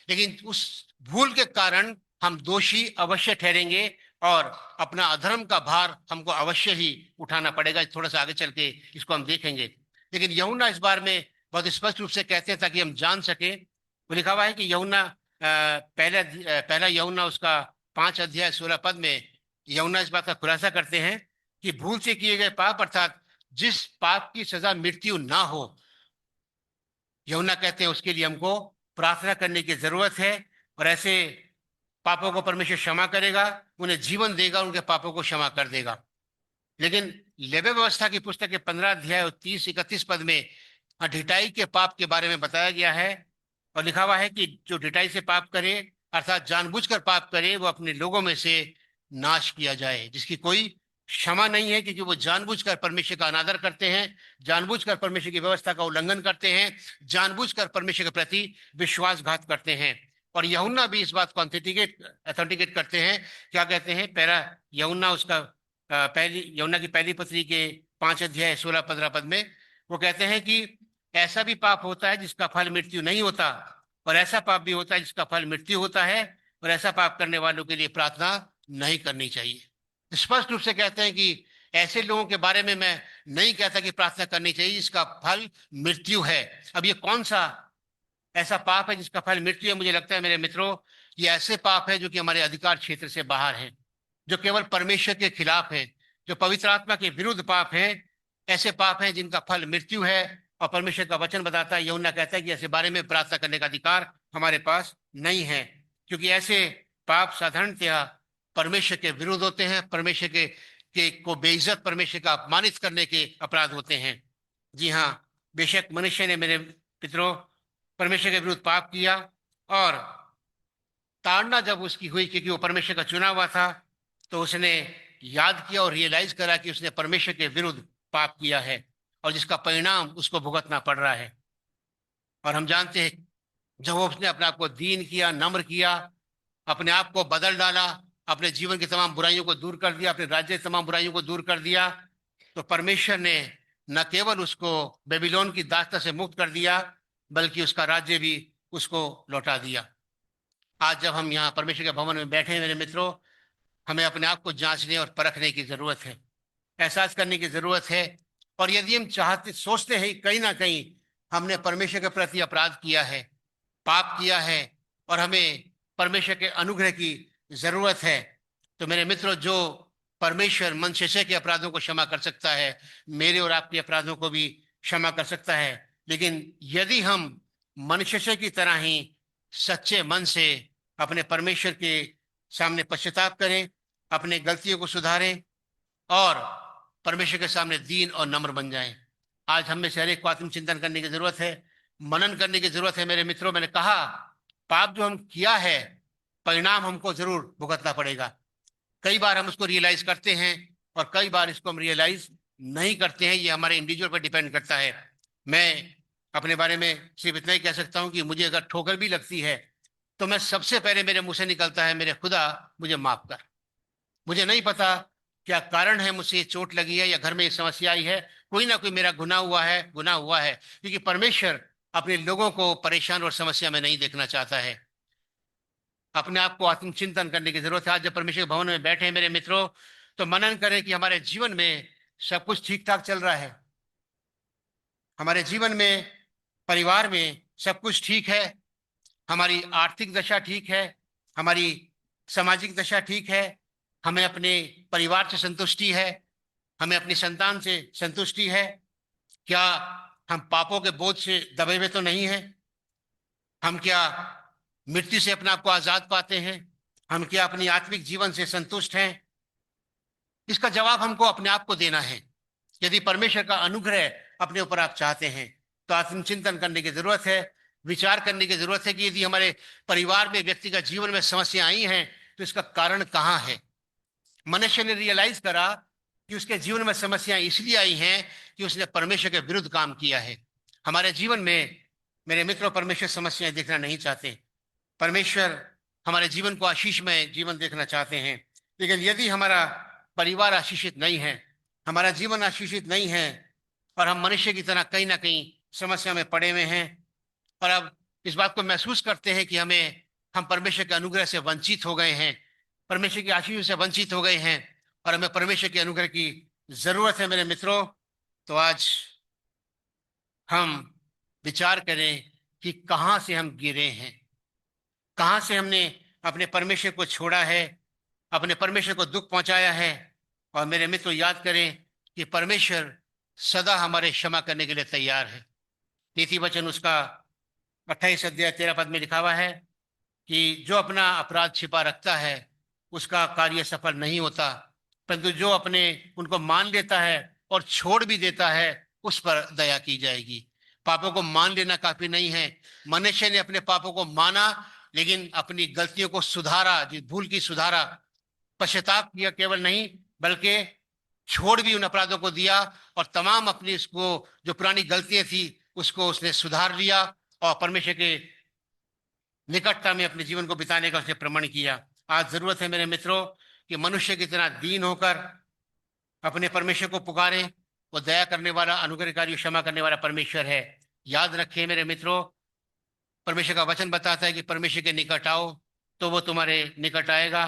लेकिन उस भूल के कारण हम दोषी अवश्य ठहरेंगे और अपना अधर्म का भार हमको अवश्य ही उठाना पड़ेगा। थोड़ा सा आगे चल के इसको हम देखेंगे। लेकिन यूहन्ना इस बार में बहुत स्पष्ट रूप से कहते हैं ताकि हम जान सके। वो लिखा हुआ है कि यूहन्ना पहला यूहन्ना उसका 5 अध्याय 16 पद में यूहन्ना इस बात का खुलासा करते हैं कि भूल से किए गए पाप, अर्थात जिस पाप की सजा मृत्यु ना हो, यूहन्ना कहते हैं उसके लिए हमको प्रार्थना करने की जरूरत है। और ऐसे पापों को परमेश्वर क्षमा करेगा, उन्हें जीवन देगा, उनके पापों को क्षमा कर देगा। लेकिन लेवी व्यवस्था की पुस्तक के 15 अध्याय और 30-31 पद में ढिठाई के पाप के बारे में बताया गया है। और लिखा हुआ है कि जो ढिठाई से पाप करे, अर्थात जानबूझकर पाप करे, वो अपने लोगों में से नाश किया जाए, जिसकी कोई क्षमा नहीं है, क्योंकि वो जानबूझकर परमेश्वर का अनादर करते हैं, जानबूझकर परमेश्वर की व्यवस्था का उल्लंघन करते हैं, जानबूझकर परमेश्वर के प्रति विश्वासघात करते हैं। और यूहन्ना भी इस बात को अथेंटिकेट करते हैं। क्या कहते हैं? पहला यूहन्ना उसका पहली यूहन्ना की पहली पत्री के 5 अध्याय 16-15 पद में वो कहते हैं कि ऐसा भी पाप होता है जिसका फल मृत्यु नहीं होता, और ऐसा पाप भी होता है जिसका फल मृत्यु होता है, और ऐसा पाप करने वालों के लिए प्रार्थना नहीं करनी चाहिए। स्पष्ट रूप से कहते हैं कि ऐसे लोगों के बारे में मैं नहीं कहता कि प्रार्थना करनी चाहिए जिसका फल मृत्यु है। अब ये कौन सा ऐसा पाप है जिसका फल मृत्यु है? मुझे लगता है मेरे मित्रों, ये ऐसे पाप है जो कि हमारे अधिकार क्षेत्र से बाहर है, जो केवल परमेश्वर के खिलाफ है, जो पवित्र आत्मा के विरुद्ध पाप है। ऐसे पाप हैं जिनका फल मृत्यु है, और परमेश्वर का वचन बताता है, यूहन्ना कहता है कि ऐसे बारे में प्रार्थना करने का अधिकार हमारे पास नहीं है, क्योंकि ऐसे पाप साधारणतया परमेश्वर के विरुद्ध होते हैं, परमेश्वर के को बेइज्जत, परमेश्वर का अपमानित करने के अपराध होते हैं। जी हाँ, बेशक मनुष्य ने, मेरे पितरों, परमेश्वर के विरुद्ध पाप किया, और ताड़ना जब उसकी हुई, क्योंकि वो परमेश्वर का चुना हुआ था, तो उसने याद किया और रियलाइज करा कि उसने परमेश्वर के विरुद्ध पाप किया है, और जिसका परिणाम उसको भुगतना पड़ रहा है। और हम जानते हैं, जब वो उसने अपने आप को दीन किया, नम्र किया, अपने आप को बदल डाला, अपने जीवन की तमाम बुराइयों को दूर कर दिया, अपने राज्य की तमाम बुराइयों को दूर कर दिया, तो परमेश्वर ने न केवल उसको बेबीलोन की दास्ता से मुक्त कर दिया, बल्कि उसका राज्य भी उसको लौटा दिया। आज जब हम यहाँ परमेश्वर के भवन में बैठे हैं मेरे मित्रों, हमें अपने आप को जांचने और परखने की जरूरत है, एहसास करने की जरूरत है। और यदि हम चाहते, सोचते हैं कहीं ना कहीं हमने परमेश्वर के प्रति अपराध किया है, पाप किया है, और हमें परमेश्वर के अनुग्रह की जरूरत है, तो मेरे मित्रों, जो परमेश्वर मनशेषे के अपराधों को क्षमा कर सकता है, मेरे और आपके अपराधों को भी क्षमा कर सकता है। लेकिन यदि हम मनशेषे की तरह ही सच्चे मन से अपने परमेश्वर के सामने पश्चाताप करें, अपने गलतियों को सुधारें, और परमेश्वर के सामने दीन और नम्र बन जाएं। आज हम में से हर एक को आत्मचिंतन करने की जरूरत है, मनन करने की जरूरत है। मेरे मित्रों, मैंने कहा, पाप जो हम किया है, परिणाम हमको जरूर भुगतना पड़ेगा। कई बार हम उसको रियलाइज करते हैं, और कई बार इसको हम रियलाइज नहीं करते हैं। ये हमारे इंडिविजुअल पर डिपेंड करता है। मैं अपने बारे में सिर्फ इतना ही कह सकता हूं कि मुझे अगर ठोकर भी लगती है तो मैं सबसे पहले मेरे मुंह से निकलता है, मेरे खुदा मुझे माफ कर। मुझे नहीं पता क्या कारण है, मुझसे ये चोट लगी है या घर में ये समस्या आई है, कोई ना कोई मेरा गुनाह हुआ है, क्योंकि परमेश्वर अपने लोगों को परेशान और समस्या में नहीं देखना चाहता है। अपने आप को आत्मचिंतन करने की जरूरत है। आज जब परमेश्वर के भवन में बैठे हैं मेरे मित्रों, तो मनन करें कि हमारे जीवन में सब कुछ ठीक ठाक चल रहा है। हमारे जीवन में, परिवार में सब कुछ ठीक है। हमारी आर्थिक दशा ठीक है, हमारी सामाजिक दशा ठीक है, हमें अपने परिवार से संतुष्टि है, हमें अपनी संतान से संतुष्टि है। क्या हम पापों के बोझ से दबे हुए तो नहीं हैं? हम क्या मृत्यु से अपने आप को आजाद पाते हैं? हम क्या अपनी आत्मिक जीवन से संतुष्ट हैं? इसका जवाब हमको अपने आप को देना है। यदि परमेश्वर का अनुग्रह अपने ऊपर आप चाहते हैं तो आत्मचिंतन करने की जरूरत है, विचार करने की जरूरत है कि यदि हमारे परिवार में, व्यक्तिगत जीवन में समस्या आई हैं तो इसका कारण कहाँ है। मनुष्य ने रियलाइज करा कि उसके जीवन में समस्याएं इसलिए आई हैं कि उसने परमेश्वर के विरुद्ध काम किया है। हमारे जीवन में मेरे मित्रों, परमेश्वर समस्याएं देखना नहीं चाहते। परमेश्वर हमारे जीवन को आशीषमय जीवन देखना चाहते हैं। लेकिन यदि हमारा परिवार आशीषित नहीं है, हमारा जीवन आशीषित नहीं है, और हम मनुष्य की तरह कहीं ना कहीं समस्या में पड़े हुए हैं, और अब इस बात को महसूस करते हैं कि हम परमेश्वर के अनुग्रह से वंचित हो गए हैं, परमेश्वर की आशीष से वंचित हो गए हैं, और हमें परमेश्वर के अनुग्रह की जरूरत है मेरे मित्रों, तो आज हम विचार करें कि कहाँ से हम गिरे हैं, कहाँ से हमने अपने परमेश्वर को छोड़ा है, अपने परमेश्वर को दुख पहुंचाया है। और मेरे मित्र, याद करें कि परमेश्वर सदा हमारे क्षमा करने के लिए तैयार है। नीति वचन उसका 28 अध्याय 13 पद में लिखा हुआ है कि जो अपना अपराध छिपा रखता है उसका कार्य सफल नहीं होता, परंतु जो अपने उनको मान लेता है और छोड़ भी देता है उस पर दया की जाएगी। पापों को मान लेना काफी नहीं है। मनुष्य ने अपने पापों को माना, लेकिन अपनी गलतियों को सुधारा, जिस भूल की सुधारा, पश्चाताप किया केवल नहीं बल्कि छोड़ भी उन अपराधों को दिया, और तमाम अपनी उसको जो पुरानी गलतियां थी उसको उसने सुधार लिया, और परमेश्वर के निकटता में अपने जीवन को बिताने का उसने प्रमाण किया। आज जरूरत है मेरे मित्रों कि मनुष्य की तरह दीन होकर अपने परमेश्वर को पुकारें। वो दया करने वाला, अनुग्रहकारी, क्षमा करने वाला परमेश्वर है। याद रखें मेरे मित्रों, परमेश्वर का वचन बताता है कि परमेश्वर के निकट आओ तो वो तुम्हारे निकट आएगा।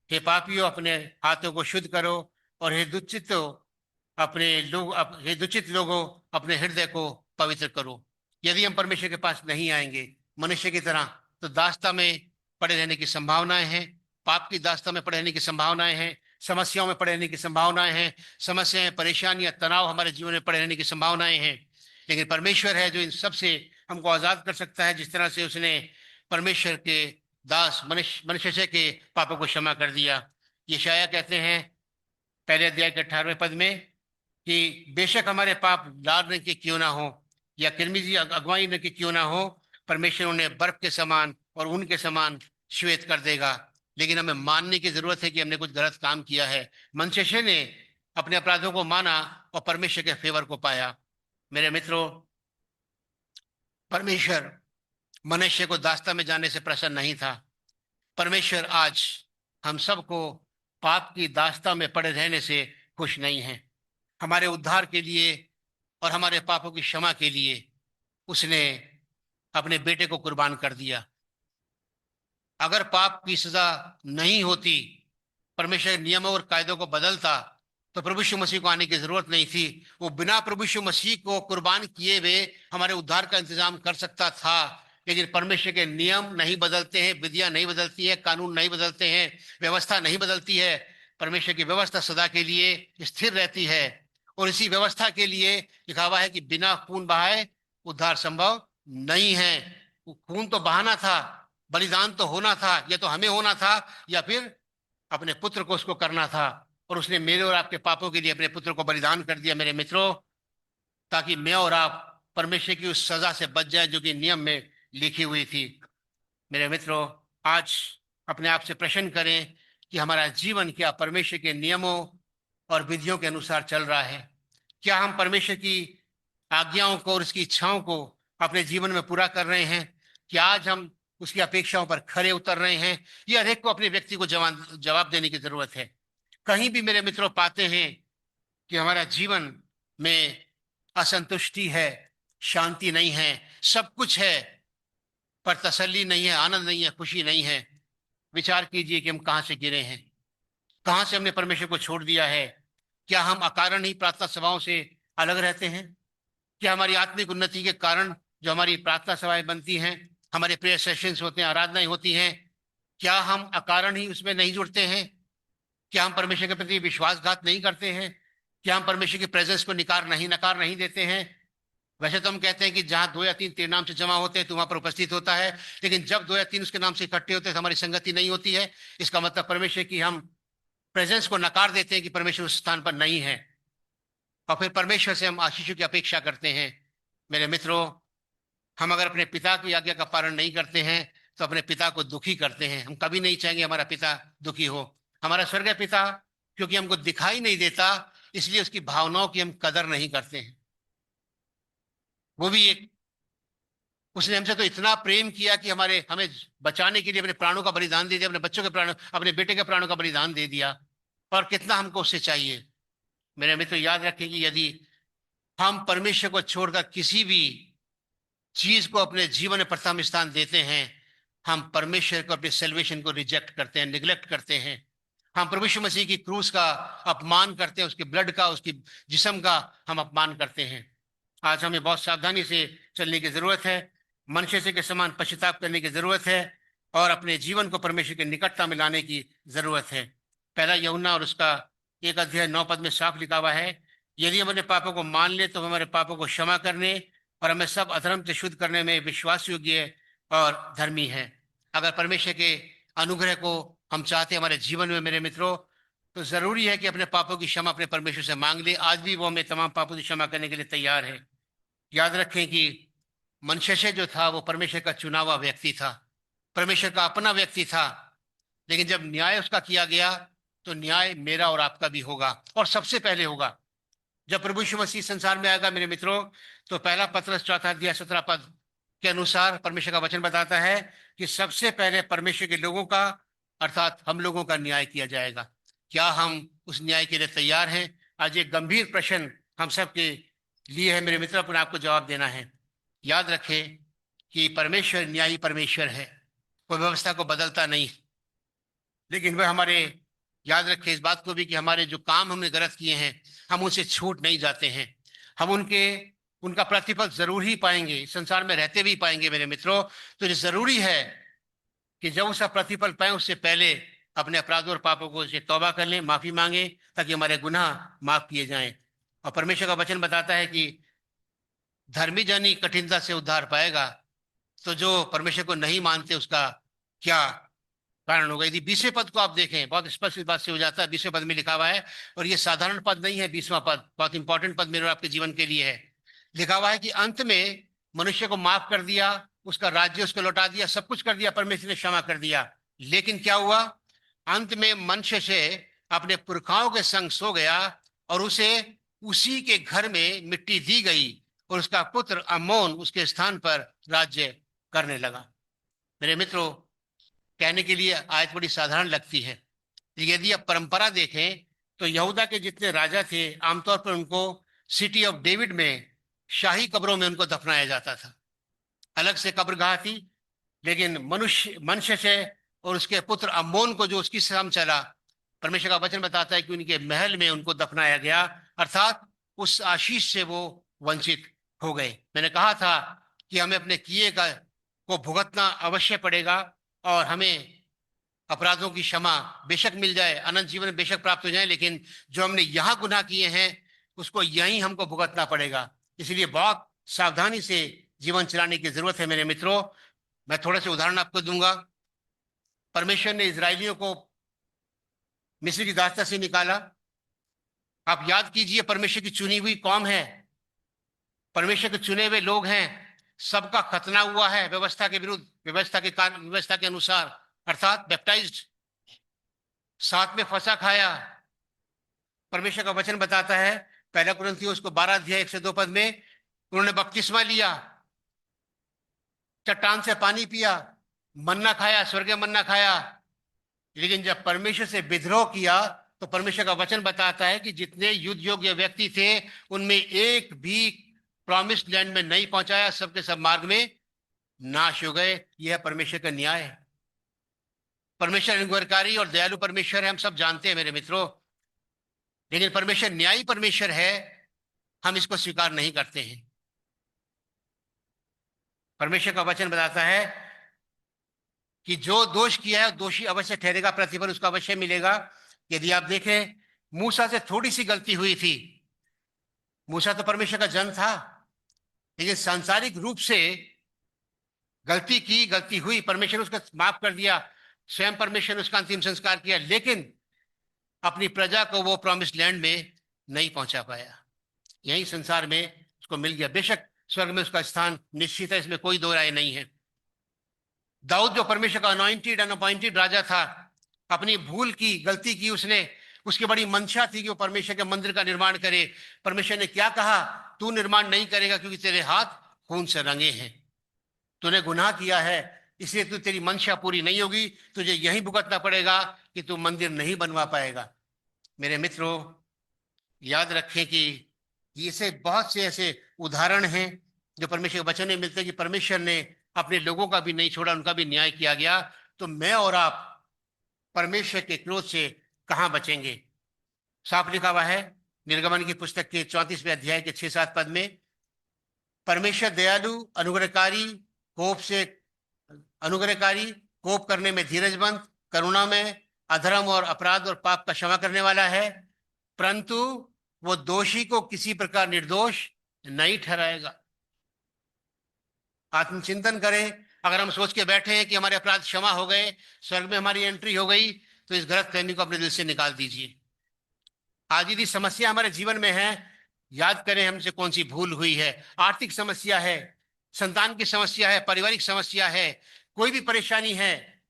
हे पापियों, अपने हाथों को शुद्ध करो, और हे दुचित लोगों, अपने हृदय को पवित्र करो। यदि हम परमेश्वर के पास नहीं आएंगे मनुष्य की तरह, तो दास्ता में पड़े रहने की संभावनाएं हैं, पाप की दास्ता में पड़े रहने की संभावनाएं हैं, समस्याओं में पड़े रहने की संभावनाएं हैं, समस्याएं, परेशानियां, तनाव हमारे जीवन में पड़े रहने की संभावनाएं हैं। लेकिन परमेश्वर है जो इन सब से हमको आजाद कर सकता है, जिस तरह से उसने परमेश्वर के दास मनुष्य के पापों को क्षमा कर दिया। यशायाह कहते हैं पहले अध्याय के 18वें पद में कि बेशक हमारे पाप लाल रंग के क्यों ना हो या किरमिजी अगुवाई रंग के क्यों ना हो, परमेश्वर उन्हें बर्फ के समान और ऊन के समान श्वेत कर देगा। लेकिन हमें मानने की जरूरत है कि हमने कुछ गलत काम किया है। मनुष्य ने अपने अपराधों को माना और परमेश्वर के फेवर को पाया। मेरे मित्रों, परमेश्वर मनुष्य को दास्ता में जाने से प्रसन्न नहीं था। परमेश्वर आज हम सबको पाप की दास्ता में पड़े रहने से खुश नहीं है। हमारे उद्धार के लिए और हमारे पापों की क्षमा के लिए उसने अपने बेटे को कुर्बान कर दिया। अगर पाप की सजा नहीं होती, परमेश्वर नियमों और कायदों को बदलता, तो प्रभु यीशु मसीह को आने की जरूरत नहीं थी। वो बिना प्रभु यीशु मसीह को कुर्बान किए हुए हमारे उद्धार का इंतजाम कर सकता था। लेकिन परमेश्वर के नियम नहीं बदलते हैं, विधियां नहीं बदलती है, कानून नहीं बदलते हैं, व्यवस्था नहीं बदलती है। परमेश्वर की व्यवस्था सदा के लिए स्थिर रहती है, और इसी व्यवस्था के लिए लिखा हुआ है कि बिना खून बहाए उद्धार संभव नहीं है। वो खून तो बहाना था, बलिदान तो होना था, या तो हमें होना था या फिर अपने पुत्र को उसको करना था। और उसने मेरे और आपके पापों के लिए अपने पुत्र को बलिदान कर दिया मेरे मित्रों, ताकि मैं और आप परमेश्वर की उस सजा से बच जाए जो कि नियम में लिखी हुई थी। मेरे मित्रों, आज अपने आप से प्रश्न करें कि हमारा जीवन क्या परमेश्वर के नियमों और विधियों के अनुसार चल रहा है? क्या हम परमेश्वर की आज्ञाओं को और उसकी इच्छाओं को अपने जीवन में पूरा कर रहे हैं? क्या आज हम उसकी अपेक्षाओं पर खरे उतर रहे हैं? ये हर एक को अपने व्यक्ति को जवाब देने की जरूरत है। कहीं भी मेरे मित्रों पाते हैं कि हमारा जीवन में असंतुष्टि है, शांति नहीं है, सब कुछ है पर तसल्ली नहीं है, आनंद नहीं है, खुशी नहीं है, विचार कीजिए कि हम कहां से गिरे हैं, कहां से हमने परमेश्वर को छोड़ दिया है। क्या हम अकारण ही प्रार्थना सभाओं से अलग रहते हैं? क्या हमारी आत्मिक उन्नति के कारण जो हमारी प्रार्थना सभाएं बनती हैं, हमारे प्रेयर सेशंस होते हैं, आराधनाएं होती हैं, क्या हम अकारण ही उसमें नहीं जुड़ते हैं? क्या हम परमेश्वर के प्रति विश्वासघात नहीं करते हैं? क्या हम परमेश्वर की प्रेजेंस को नकार नहीं देते हैं? वैसे तो हम कहते हैं कि जहां दो या तीन तेरे नाम से जमा होते हैं तो वहां पर उपस्थित होता है, लेकिन जब दो या तीन उसके नाम से इकट्ठे होते हैं तो हमारी संगति नहीं होती है। इसका मतलब परमेश्वर की हम प्रेजेंस को नकार देते हैं कि परमेश्वर उस स्थान पर नहीं है, और फिर परमेश्वर से हम आशीषों की अपेक्षा करते हैं। मेरे मित्रों, हम अगर अपने पिता की आज्ञा का पालन नहीं करते हैं तो अपने पिता को दुखी करते हैं। हम कभी नहीं चाहेंगे हमारा पिता दुखी हो। हमारा स्वर्गीय पिता क्योंकि हमको दिखाई नहीं देता, इसलिए उसकी भावनाओं की हम कदर नहीं करते हैं। वो भी एक, उसने हमसे तो इतना प्रेम किया कि हमारे हमें बचाने के लिए अपने प्राणों का बलिदान दे दिया, अपने बच्चों के प्राणों, अपने बेटे के प्राणों का बलिदान दे दिया। और कितना हमको उससे चाहिए। मेरे मित्र, याद रखें कि यदि हम परमेश्वर को छोड़कर किसी भी चीज को अपने जीवन में प्रथम स्थान देते हैं, हम परमेश्वर को, अपने सेल्वेशन को रिजेक्ट करते हैं, निग्लेक्ट करते हैं। हम प्रभु यीशु मसीह की क्रूस का अपमान करते हैं, उसके ब्लड का, उसकी जिस्म का हम अपमान करते हैं। आज हमें बहुत सावधानी से चलने की जरूरत है, मनुष्य से के समान पश्चाताप करने की जरूरत है, और अपने जीवन को परमेश्वर की निकटता में लाने की जरूरत है। पहला यूहन्ना और उसका 1 अध्याय 9 पद में साफ लिखा हुआ है, यदि हम अपने पापों को मान ले तो हमारे पापों को क्षमा करने और हमें सब अधर्म से शुद्ध करने में विश्वास योग्य और धर्मी है। अगर परमेश्वर के अनुग्रह को हम चाहते हैं हमारे जीवन में, मेरे मित्रों, तो जरूरी है कि अपने पापों की क्षमा अपने परमेश्वर से मांग ले। आज भी वो हमें तमाम पापों की क्षमा करने के लिए तैयार है। याद रखें कि मनशेशे जो था वो परमेश्वर का चुना हुआ व्यक्ति था, परमेश्वर का अपना व्यक्ति था। लेकिन जब न्याय उसका किया गया तो न्याय मेरा और आपका भी होगा, और सबसे पहले होगा। जब प्रभु यीशु मसीह संसार में आएगा मेरे मित्रों, तो पहला पत्रस 4 अध्याय 17 पद के अनुसार परमेश्वर का वचन बताता है कि सबसे पहले परमेश्वर के लोगों का, अर्थात हम लोगों का न्याय किया जाएगा। क्या हम उस न्याय के लिए तैयार हैं? आज एक गंभीर प्रश्न हम सबके लिए है मेरे मित्र, अपने आपको जवाब देना है। याद रखें कि परमेश्वर न्यायी परमेश्वर है, कोई व्यवस्था को बदलता नहीं। लेकिन वह हमारे, याद रखें इस बात को भी कि हमारे जो काम हमने गलत किए हैं, हम उनसे छूट नहीं जाते हैं। हम उनका प्रतिफल जरूर ही पाएंगे, इस संसार में रहते भी पाएंगे मेरे मित्रों। तो ये जरूरी है कि जब उसका प्रतिफल पाए उससे पहले अपने अपराधों और पापों को से तौबा कर लें, माफी मांगे, ताकि हमारे गुनाह माफ किए जाएं। और परमेश्वर का वचन बताता है कि धर्मी जन ही कठिनता से उद्धार पाएगा। तो जो परमेश्वर को नहीं मानते उसका क्या कारण होगा? यदि 20वें पद को आप देखें, बहुत स्पष्ट इस बात से हो जाता है। 20वें पद में लिखा हुआ है, और ये साधारण पद नहीं है, 20वां पद बहुत इंपॉर्टेंट पद मेरे और आपके जीवन के लिए है। लिखा हुआ है कि अंत में मनुष्य को माफ कर दिया, उसका राज्य उसको लौटा दिया, सब कुछ कर दिया, परमेश्वर ने क्षमा कर दिया। लेकिन क्या हुआ? अंत में मनुष्य से अपने पुरखाओं के संग सो गया, और उसे उसी के घर में मिट्टी दी गई, और उसका पुत्र अम्मोन उसके स्थान पर राज्य करने लगा। मेरे मित्रों, कहने के लिए आयत बड़ी साधारण लगती है, यदि आप परंपरा देखें तो यहूदा के जितने राजा थे आमतौर पर उनको सिटी ऑफ डेविड में, शाही कब्रों में उनको दफनाया जाता था। अलग से कब्रगाह थी, लेकिन मनुष्य से और उसके पुत्र अम्मोन को जो उसकी शाम चला, परमेश्वर का वचन बताता है कि उनके महल में उनको दफनाया गया, अर्थात उस आशीष से वो वंचित हो गए। मैंने कहा था कि हमें अपने किए का को भुगतना अवश्य पड़ेगा, और हमें अपराधों की क्षमा बेशक मिल जाए, अनंत जीवन बेशक प्राप्त हो जाए, लेकिन जो हमने यहाँ गुनाह किए हैं उसको यहीं हमको भुगतना पड़ेगा। इसलिए बहुत सावधानी से जीवन चलाने की जरूरत है मेरे मित्रों। मैं थोड़े से उदाहरण आपको दूंगा। परमेश्वर ने इजरायलियों को मिस्र की दास्ता से निकाला। आप याद कीजिए, परमेश्वर की चुनी हुई कौम है, परमेश्वर के चुने हुए लोग हैं। सबका खतना हुआ है व्यवस्था के विरुद्ध, व्यवस्था के अनुसार, अर्थात बैप्टाइज्ड, साथ में फंसा खाया। परमेश्वर का वचन बताता है, 1 कुरिन्थियों उसको 12 अध्याय 1 से 2 पद में, उन्होंने बपतिस्मा लिया, चट्टान से पानी पिया, मन्ना खाया, स्वर्गीय मन्ना खाया, लेकिन जब परमेश्वर से विद्रोह किया तो परमेश्वर का वचन बताता है कि जितने युद्ध योग्य व्यक्ति थे उनमें एक भी प्रॉमिस्ड लैंड में नहीं पहुंचाया, सबके सब मार्ग में नाश हो गए। यह परमेश्वर का न्याय है। परमेश्वर अनुग्रहकारी और दयालु परमेश्वर है, हम सब जानते हैं मेरे मित्रों, लेकिन परमेश्वर न्यायी परमेश्वर है, हम इसको स्वीकार नहीं करते हैं। परमेश्वर का वचन बताता है कि जो दोष किया है दोषी अवश्य ठहरेगा, प्रतिफल उसका अवश्य मिलेगा। यदि आप देखें, मूसा से थोड़ी सी गलती हुई थी। मूसा तो परमेश्वर का जन था, लेकिन सांसारिक रूप से गलती की, गलती हुई, परमेश्वर ने उसका माफ कर दिया, स्वयं परमेश्वर ने उसका अंतिम संस्कार किया, लेकिन अपनी प्रजा को वो प्रॉमिस्ड लैंड में नहीं पहुंचा पाया। यही संसार में उसको मिल गया। बेशक स्वर्ग में उसका स्थान निश्चित है, इसमें कोई दो राय नहीं है। दाऊद जो परमेश्वर का अनॉइंटेड अनअपॉइंटेड राजा था, अपनी भूल की, गलती की उसने। उसकी बड़ी मंशा थी कि वो परमेश्वर के मंदिर का निर्माण करे। परमेश्वर ने क्या कहा? तू निर्माण नहीं करेगा क्योंकि तेरे हाथ खून से रंगे हैं, तूने गुनाह किया है, इसलिए तू, तेरी मंशा पूरी नहीं होगी, तुझे यही भुगतना पड़ेगा कि तू मंदिर नहीं बनवा पाएगा। मेरे मित्रों, याद रखें कि ये बहुत से ऐसे उदाहरण हैं जो परमेश्वर के वचन में मिलते हैं कि परमेश्वर ने अपने लोगों का भी नहीं छोड़ा, उनका भी न्याय किया गया। तो मैं और आप परमेश्वर के क्रोध से कहां बचेंगे? साफ लिखा हुआ है निर्गमन की पुस्तक के 34वें अध्याय के 6-7 पद में, परमेश्वर दयालु, अनुग्रहकारी, कोप करने में धीरजवंत, करुणा में, अधर्म और अपराध और पाप का क्षमा करने वाला है, परंतु वो दोषी को किसी प्रकार निर्दोष नहीं ठहराएगा। आत्मचिंतन करें। अगर हम सोच के बैठे हैं कि हमारे अपराध क्षमा हो गए, स्वर्ग में हमारी एंट्री हो गई, तो इस गलत फहमी को अपने दिल से निकाल दीजिए। आज यदि समस्या हमारे जीवन में है, याद करें हमसे कौन सी भूल हुई है। आर्थिक समस्या है, संतान की समस्या है, पारिवारिक समस्या है, कोई भी परेशानी है,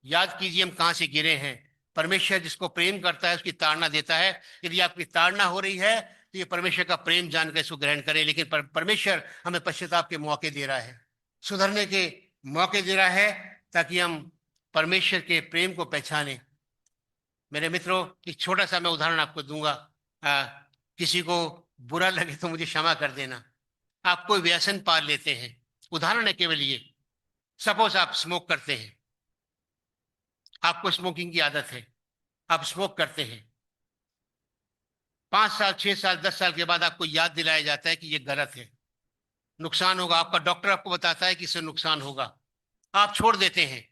याद कीजिए हम कहां से गिरे हैं। परमेश्वर जिसको प्रेम करता है उसकी ताड़ना देता है। यदि आपकी ताड़ना हो रही है तो ये परमेश्वर का प्रेम जानकर इसको ग्रहण करें। लेकिन परमेश्वर हमें पश्चाताप के मौके दे रहा है, सुधरने के मौके दे रहा है, ताकि हम परमेश्वर के प्रेम को पहचाने। मेरे मित्रों, एक छोटा सा मैं उदाहरण आपको दूंगा। किसी को बुरा लगे तो मुझे क्षमा कर देना। आप कोई व्यसन पाल लेते हैं, उदाहरण है केवल ये। सपोज आप स्मोक करते हैं, आपको स्मोकिंग की आदत है, आप स्मोक करते हैं, 5 साल, 6 साल, 10 साल के बाद आपको याद दिलाया जाता है कि ये गलत है, नुकसान होगा, आपका डॉक्टर आपको बताता है कि इससे नुकसान होगा, आप छोड़ देते हैं।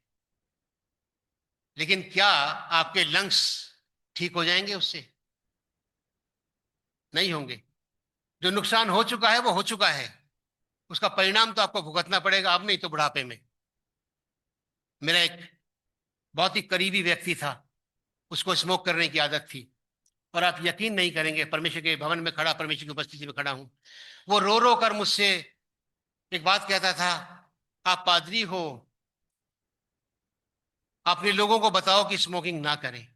लेकिन क्या आपके लंग्स ठीक हो जाएंगे उससे? नहीं होंगे। जो नुकसान हो चुका है वो हो चुका है, उसका परिणाम तो आपको भुगतना पड़ेगा, अब नहीं तो बुढ़ापे में। मेरा एक बहुत ही करीबी व्यक्ति था, उसको स्मोक करने की आदत थी, और आप यकीन नहीं करेंगे, परमेश्वर के भवन में खड़ा, परमेश्वर की उपस्थिति में खड़ा हूं, वो रो रो कर मुझसे एक बात कहता था, आप पादरी हो, अपने लोगों को बताओ कि स्मोकिंग ना करें।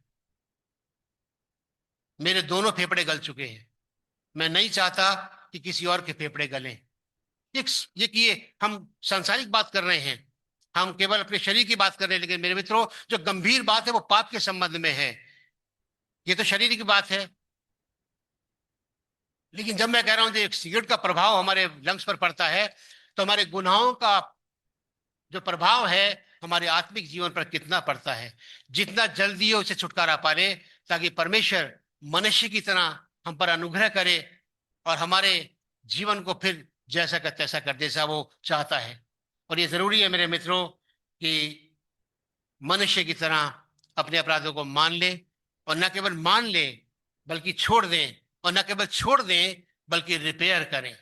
मेरे दोनों फेफड़े गल चुके हैं, मैं नहीं चाहता कि किसी और के फेफड़े गलें। ये कि ये हम सांसारिक बात कर रहे हैं, हम केवल अपने शरीर की बात कर रहे हैं, लेकिन मेरे मित्रों जो गंभीर बात है वो पाप के संबंध में है। ये तो शरीर की बात है, लेकिन जब मैं कह रहा हूं कि एक सिगरेट का प्रभाव हमारे लंग्स पर पड़ता है, तो हमारे गुनाहों का जो प्रभाव है हमारे आत्मिक जीवन पर कितना पड़ता है। जितना जल्दी हो उसे छुटकारा पाले, ताकि परमेश्वर मनुष्य की तरह हम पर अनुग्रह करे और हमारे जीवन को फिर जैसा का तैसा कर दे, जैसा वो चाहता है। और ये जरूरी है मेरे मित्रों कि मनुष्य की तरह अपने अपराधों को मान ले, और न केवल मान ले बल्कि छोड़ दें, और न केवल छोड़ दें बल्कि रिपेयर करें,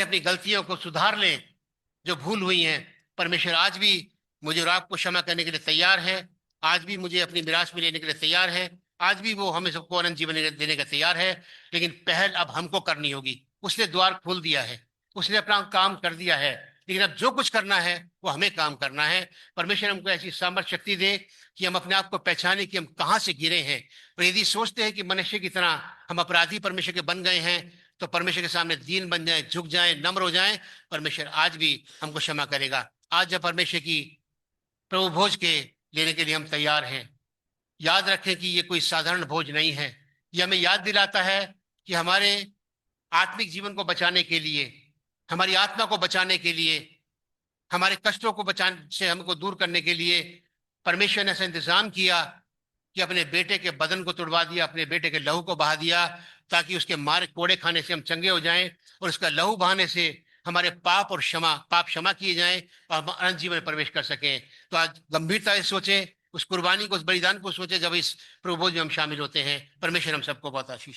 अपनी गलतियों को सुधार लें, जो भूल हुई हैं। परमेश्वर आज भी मुझे और आपको क्षमा करने के लिए तैयार है, आज भी मुझे अपनी मिरास में लेने के लिए तैयार है, आज भी वो हमें सबको अनंत जीवन देने का तैयार है। लेकिन पहल अब हमको करनी होगी। उसने द्वार खोल दिया है, उसने अपना काम कर दिया है, लेकिन अब जो कुछ करना है वो हमें काम करना है। परमेश्वर हमको ऐसी सामर्थ्य शक्ति दे कि हम अपने आप को पहचाने कि हम कहाँ से गिरे हैं। और यदि सोचते हैं कि मनुष्य की तरह हम अपराधी परमेश्वर के बन गए हैं, तो परमेश्वर के सामने दीन बन जाए, झुक जाए, नम्र हो जाए, परमेश्वर आज भी हमको क्षमा करेगा। आज जब परमेश्वर की प्रभु भोज के लेने के लिए हम तैयार हैं, याद रखें कि ये कोई साधारण भोज नहीं है। ये हमें याद दिलाता है कि हमारे आत्मिक जीवन को बचाने के लिए, हमारी आत्मा को बचाने के लिए, हमारे कष्टों को बचाने से हमको दूर करने के लिए परमेश्वर ने ऐसा इंतजाम किया कि अपने बेटे के बदन को तुड़वा दिया, अपने बेटे के लहू को बहा दिया, ताकि उसके मार कोड़े खाने से हम चंगे हो जाएं, और उसका लहू बहाने से हमारे पाप क्षमा किए जाएं, और हम अनंत जीवन में प्रवेश कर सकें। तो आज गंभीरता से सोचें, उस कुर्बानी को, उस बलिदान को सोचें, जब इस प्रभु भोज में हम शामिल होते हैं। परमेश्वर हम सबको बहुत आशीष